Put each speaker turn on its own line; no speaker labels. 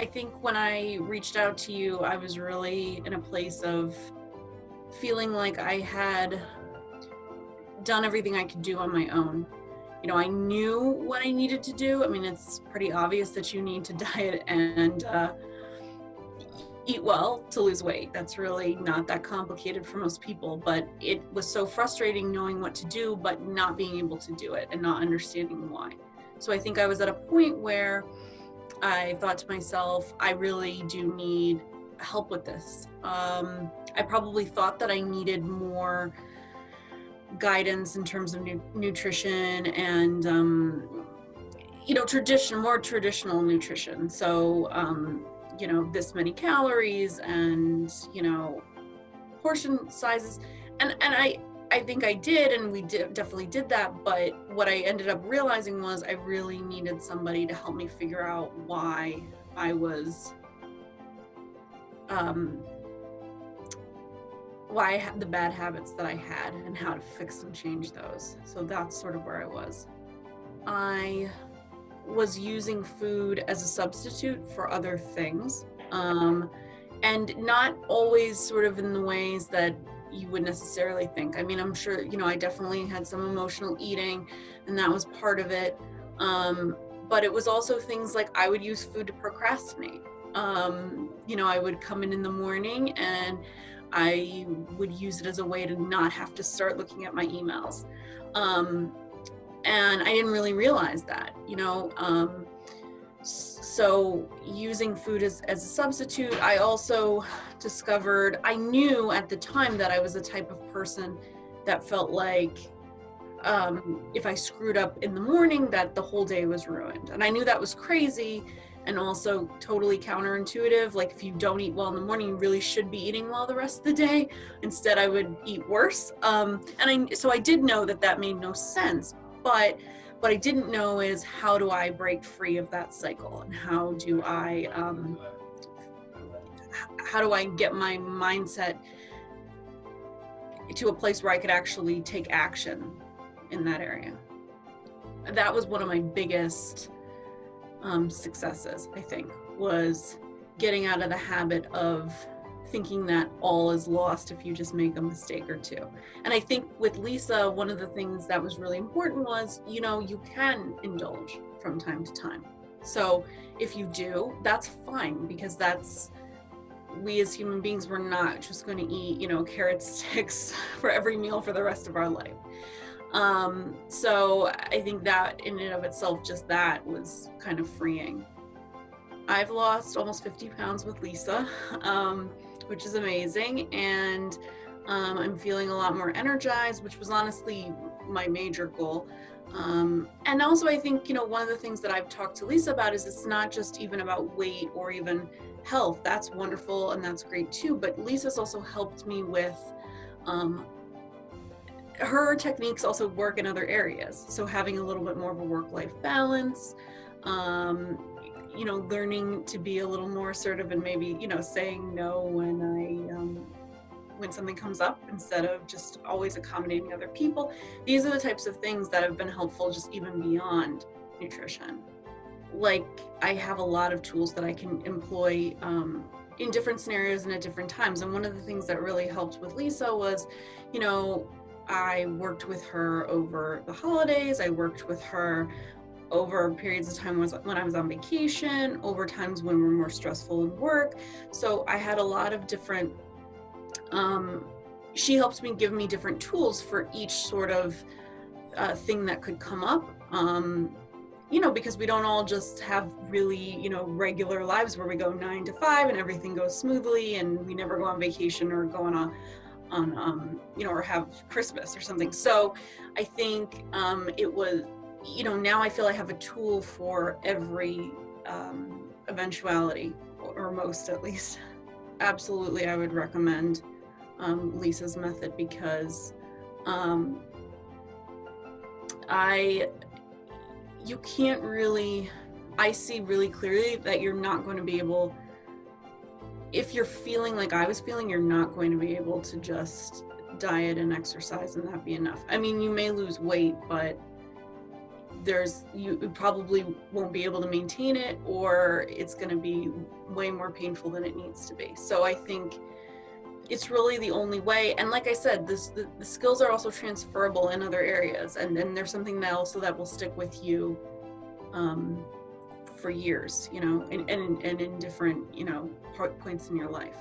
I think when I reached out to you, I was really in a place of feeling like I had done everything I could do on my own. I knew what I needed to do. I mean, it's pretty obvious that you need to diet and eat well to lose weight. That's really not that complicated for most people, but it was so frustrating knowing what to do, but not being able to do it and not understanding why. So I think I was at a point where I thought to myself, I really do need help with this. I probably thought that I needed more guidance in terms of nutrition and more traditional nutrition. So this many calories and portion sizes, and I think I did, and we definitely did that. But what I ended up realizing was I really needed somebody to help me figure out why I was why I had the bad habits that I had and how to fix and change those. So that's sort of where I was. I was using food as a substitute for other things, and not always sort of in the ways that you would necessarily think. I mean, I'm sure, I definitely had some emotional eating, and that was part of it. But it was also things like I would use food to procrastinate. I would come in the morning and I would use it as a way to not have to start looking at my emails. And I didn't really realize that, so using food as a substitute. I also discovered, I knew at the time that I was the type of person that felt like if I screwed up in the morning, that the whole day was ruined. And I knew that was crazy and also totally counterintuitive. Like, if you don't eat well in the morning, you really should be eating well the rest of the day. Instead, I would eat worse. So I did know that made no sense. But what I didn't know is, how do I break free of that cycle, and how do I get my mindset to a place where I could actually take action in that area. That was one of my biggest successes, I think, was getting out of the habit of thinking that all is lost if you just make a mistake or two. And I think with Lisa, one of the things that was really important was, you can indulge from time to time. So if you do, that's fine, because we as human beings, we're not just going to eat, carrot sticks for every meal for the rest of our life. So I think that in and of itself, just that was kind of freeing. I've lost almost 50 pounds with Lisa, which is amazing. And I'm feeling a lot more energized, which was honestly my major goal. And also, I think, one of the things that I've talked to Lisa about is it's not just even about weight or even health. That's wonderful and that's great too. But Lisa's also helped me with her techniques also work in other areas. So having a little bit more of a work-life balance, learning to be a little more assertive and maybe, saying no when something comes up instead of just always accommodating other people. These are the types of things that have been helpful just even beyond nutrition. Like, I have a lot of tools that I can employ in different scenarios and at different times. And one of the things that really helped with Lisa was, I worked with her over the holidays. I worked with her over periods of time when I was on vacation, over times when we're more stressful in work. So I had a lot of different, she helps me give me different tools for each sort of thing that could come up. Because we don't all just have really, regular lives where we go 9 to 5 and everything goes smoothly and we never go on vacation or go on or have Christmas or something. So I think it was, now I feel I have a tool for every eventuality, or most at least. Absolutely, I would recommend Lisa's method, because you can't really, I see really clearly that you're not going to be able, if you're feeling like I was feeling, you're not going to be able to just diet and exercise and that be enough. I mean, you may lose weight, but you probably won't be able to maintain it, or it's going to be way more painful than it needs to be. So I think it's really the only way. And like I said, the skills are also transferable in other areas, and then there's something else that will stick with you for years, and in different, points in your life.